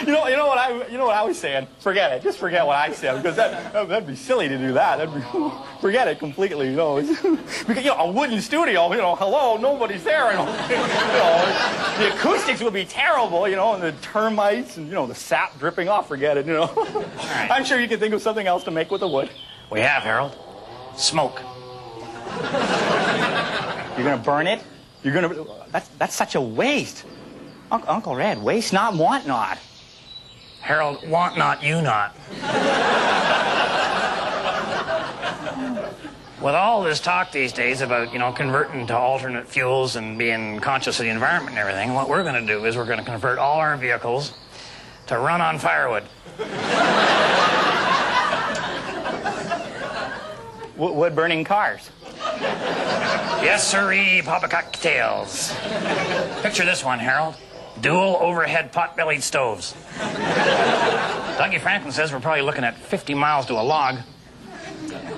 You know what I was saying? Forget it. Just forget what I said, because that'd be silly to do that. Forget it completely. Because a wooden studio. Hello, nobody's there. The acoustics would be terrible. And the termites and the sap dripping off. Forget it. Right. I'm sure you can think of something else to make with the wood. We have, Harold. Smoke. You're gonna burn it? That's such a waste. Uncle Red, waste not, want not. Harold, want not, you not. With all this talk these days about, converting to alternate fuels and being conscious of the environment and everything, what we're going to do is we're going to convert all our vehicles to run on firewood. Wood-burning cars. Yes, sirree, Papa Cocktails. Picture this one, Harold. Dual overhead pot-bellied stoves. Dougie Franklin says we're probably looking at 50 miles to a log.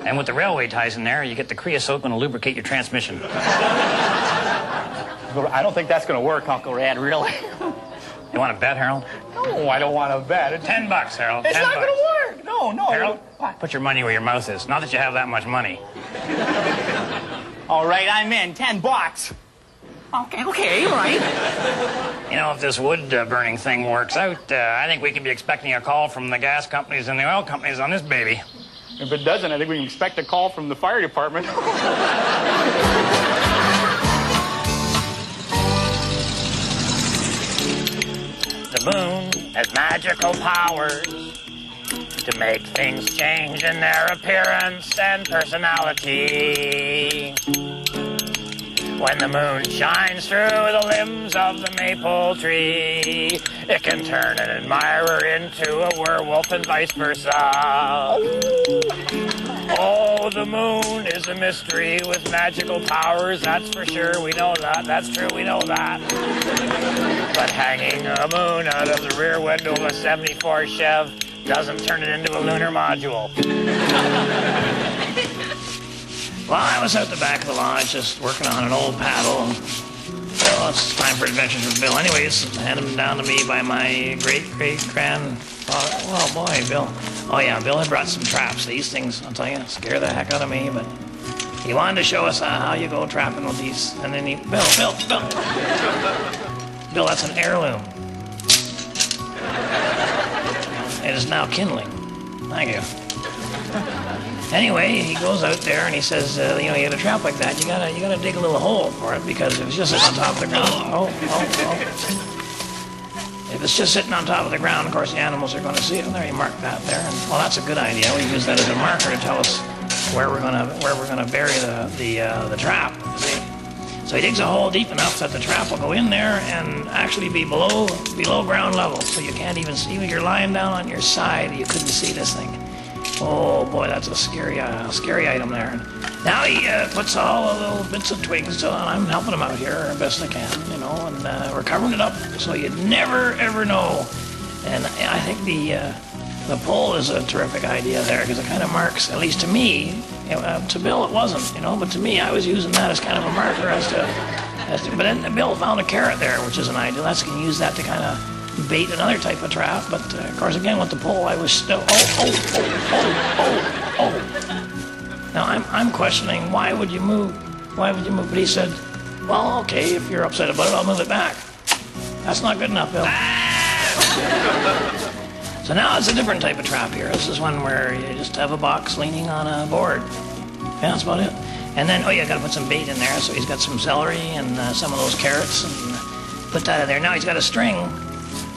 And with the railway ties in there, you get the creosote going to lubricate your transmission. I don't think that's going to work, Uncle Red, really. You want to bet, Harold? No, I don't want to bet. $10, Harold. It's not going to work. No. Harold, put your money where your mouth is. Not that you have that much money. All right, I'm in. $10. Okay, right. If this wood-burning thing works out, I think we can be expecting a call from the gas companies and the oil companies on this baby. If it doesn't, I think we can expect a call from the fire department. The moon has magical powers to make things change in their appearance and personality. When the moon shines through the limbs of the maple tree, it can turn an admirer into a werewolf and vice versa. Oh, the moon is a mystery with magical powers, that's for sure, we know that, that's true, we know that. But hanging a moon out of the rear window of a 74 Chev doesn't turn it into a lunar module. Well, I was out the back of the lodge just working on an old paddle. And, well, it's time for adventures with Bill. Anyways, handed him down to me by my great-great-grandfather. Oh, boy, Bill. Oh, yeah, Bill had brought some traps. These things, I'll tell you, scare the heck out of me, but he wanted to show us how you go trapping with these. And then Bill. Bill, that's an heirloom. It is now kindling. Thank you. Anyway, he goes out there and he says, you get a trap like that, you gotta dig a little hole for it, because if it's just sitting on top of the ground, If it's just sitting on top of the ground, of course the animals are gonna see it. And there, you mark that there. And, well, that's a good idea. We use that as a marker to tell us where we're gonna bury the trap. See? So he digs a hole deep enough that the trap will go in there and actually be below ground level, so you can't even see. When you're lying down on your side, you couldn't see this thing. Oh boy, that's a scary item there. And now he puts all the little bits of twigs on. I'm helping him out here as best I can, and we're covering it up so you'd never ever know. And I think the pole is a terrific idea there, because it kind of marks, at least to me, to Bill it wasn't, but to me I was using that as kind of a marker as to. But then Bill found a carrot there, which is an idea. That's going to use that to kind of bait another type of trap, but of course again with the pole I was still Now I'm questioning why would you move, but he said, well, okay, if you're upset about it, I'll move it back. That's not good enough, Bill. So now it's a different type of trap here. This is one where you just have a box leaning on a board. Yeah, that's about it. And then, you gotta put some bait in there, so he's got some celery and some of those carrots, and put that in there. Now he's got a string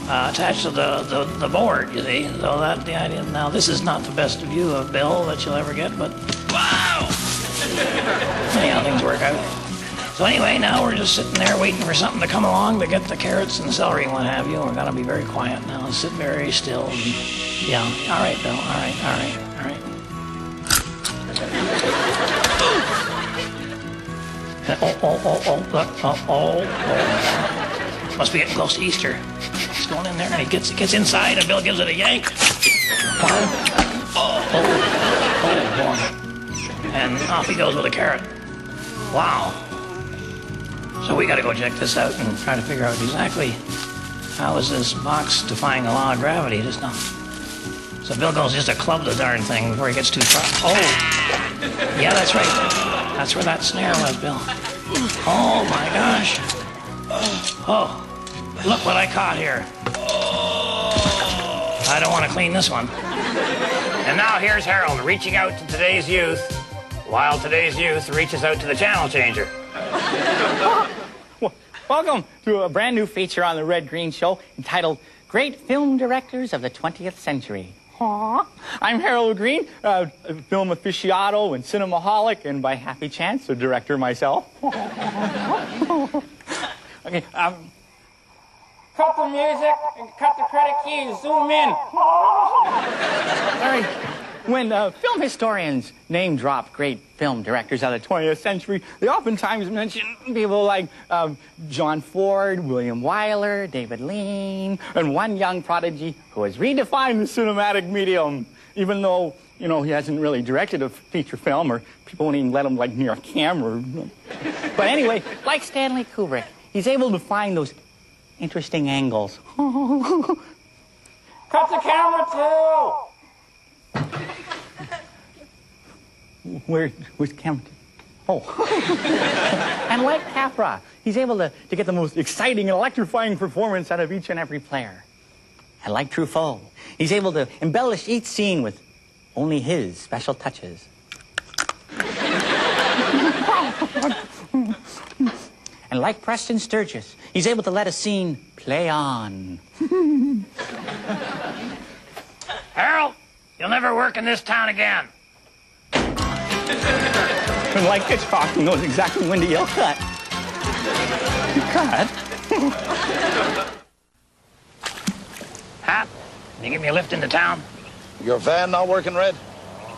attached to the board, you see. So that's the idea. Now this is not the best view of Bill that you'll ever get, but wow! Anyhow, things work out. So anyway, now we're just sitting there waiting for something to come along to get the carrots and celery and what have you. We're gonna be very quiet now. Sit very still. And, yeah. All right, Bill. All right. Oh. Must be getting close to Easter. He's going in there and he gets inside and Bill gives it a yank. Oh boy. And off he goes with a carrot. Wow. So we got to go check this out and try to figure out exactly How is this box defying the law of gravity? Just now. So Bill goes just to club the darn thing before he gets too far. Oh! Yeah, that's right. That's where that snare was, Bill. Oh, my gosh. Oh, look what I caught here. I don't want to clean this one. And now here's Harold reaching out to today's youth, while today's youth reaches out to the channel changer. Welcome to a brand new feature on the Red Green Show entitled Great Film Directors of the 20th Century. Aww. I'm Harold Green, a film aficionado and cinemaholic, and by happy chance, a director myself. Okay, cut the music and cut the credit keys. Zoom in. All right. When film historians name drop great film directors of the 20th century, they oftentimes mention people like John Ford, William Wyler, David Lean, and one young prodigy who has redefined the cinematic medium, even though, you know, he hasn't really directed a feature film, or people won't even let him, like, near a camera. But anyway, like Stanley Kubrick, he's able to find those interesting angles. Cut the camera, too! Where's the camera? Oh. And like Capra, he's able to get the most exciting and electrifying performance out of each and every player. And like Truffaut, he's able to embellish each scene with only his special touches. And like Preston Sturges, he's able to let a scene play on. Harold, you'll never work in this town again. And like Hitchcock, he knows exactly when to yell cut. Cut? Hap, can you give me a lift into town? Your van not working, Red?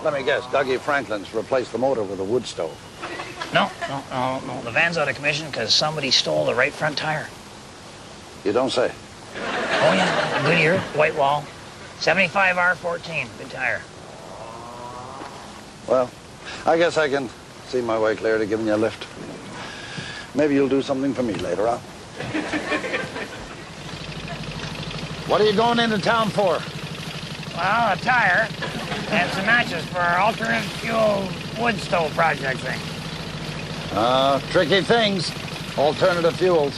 Let me guess, Dougie Franklin's replaced the motor with a wood stove. No. The van's out of commission because somebody stole the right front tire. You don't say. Oh, yeah. Goodyear, white wall. 75 R14, good tire. Well, I guess I can see my way clear to giving you a lift. Maybe you'll do something for me later on. What are you going into town for? Well, a tire and some matches for our alternate fuel wood stove project thing. Tricky things. Alternative fuels.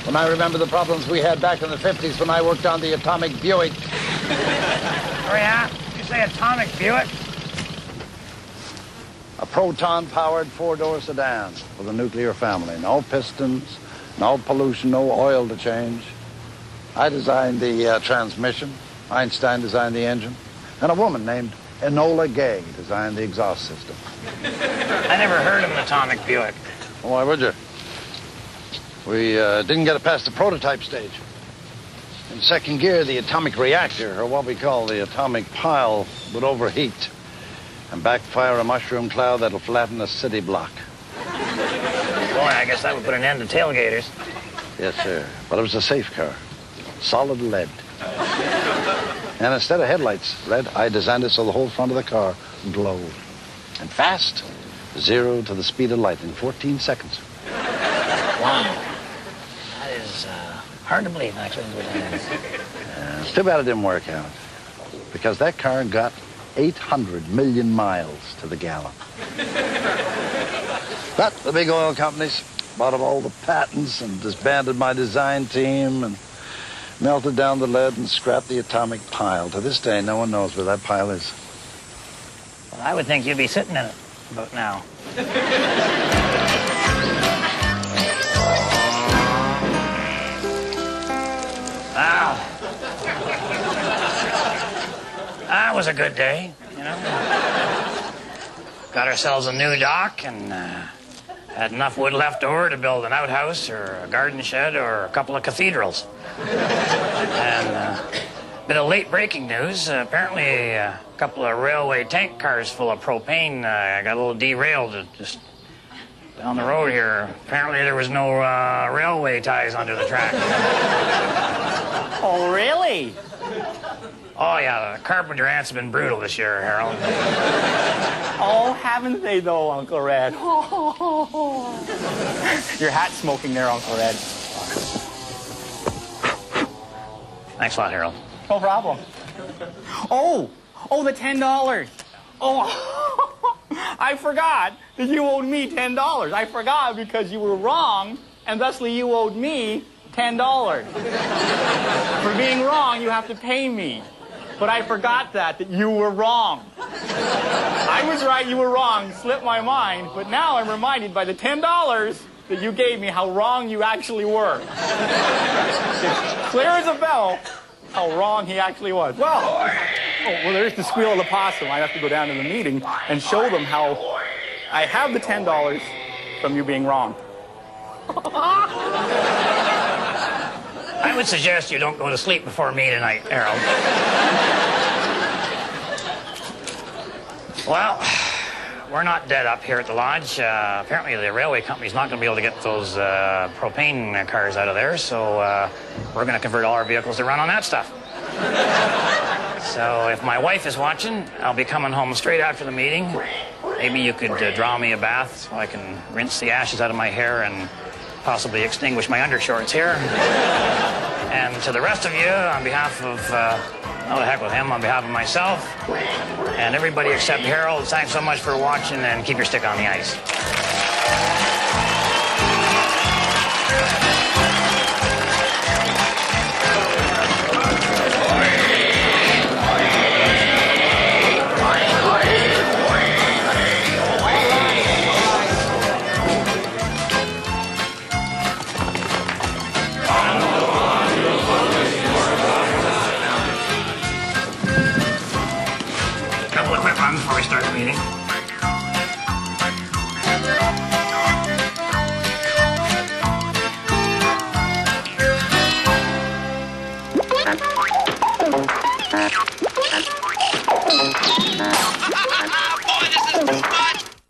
When I remember the problems we had back in the 50s when I worked on the Atomic Buick. Oh, yeah? You say Atomic Buick? A proton-powered four-door sedan for the nuclear family. No pistons, no pollution, no oil to change. I designed the transmission. Einstein designed the engine. And a woman named Enola Gay designed the exhaust system. I never heard of an Atomic Buick. Well, why would you? We didn't get it past the prototype stage. In second gear, the atomic reactor, or what we call the atomic pile, would overheat and backfire a mushroom cloud that'll flatten a city block. Boy, I guess that would put an end to tailgaters. Yes, sir. But it was a safe car. Solid lead. And instead of headlights, Red, I designed it so the whole front of the car glowed. And fast. 0 to the speed of light in 14 seconds. Wow. That is hard to believe, actually. It's too bad it didn't work out. Because that car got 800 million miles to the gallon. But the big oil companies bought up all the patents and disbanded my design team and melted down the lead and scrapped the atomic pile. To this day, no one knows where that pile is. Well, I would think you'd be sitting in it about now. Wow. That was a good day, you know. Got ourselves a new dock and had enough wood left over to build an outhouse or a garden shed or a couple of cathedrals. And a bit of late breaking news. Apparently a couple of railway tank cars full of propane got a little derailed just down the road here. Apparently there was no railway ties under the track. Oh, really? Oh, yeah, the carpenter ants have been brutal this year, Harold. Oh, haven't they, though, Uncle Red? Your hat's smoking there, Uncle Red. Thanks a lot, Harold. No problem. Oh, the $10. Oh, I forgot that you owed me $10. I forgot because you were wrong, and thusly you owed me $10. For being wrong, you have to pay me. But I forgot that you were wrong. I was right, you were wrong, slipped my mind, but now I'm reminded by the $10 that you gave me how wrong you actually were. It's clear as a bell how wrong he actually was. Well, there's the squeal of the possum. I have to go down to the meeting and show them how I have the $10 from you being wrong. I would suggest you don't go to sleep before me tonight, Harold. Well, we're not dead up here at the lodge. Apparently the railway company's not going to be able to get those propane cars out of there, so we're going to convert all our vehicles to run on that stuff. So if my wife is watching, I'll be coming home straight after the meeting. Maybe you could draw me a bath so I can rinse the ashes out of my hair and possibly extinguish my undershorts here. And to the rest of you, on behalf of, oh, the heck with him, on behalf of myself and everybody except Harold, thanks so much for watching, and keep your stick on the ice. Couple of quick runs before we start the meeting.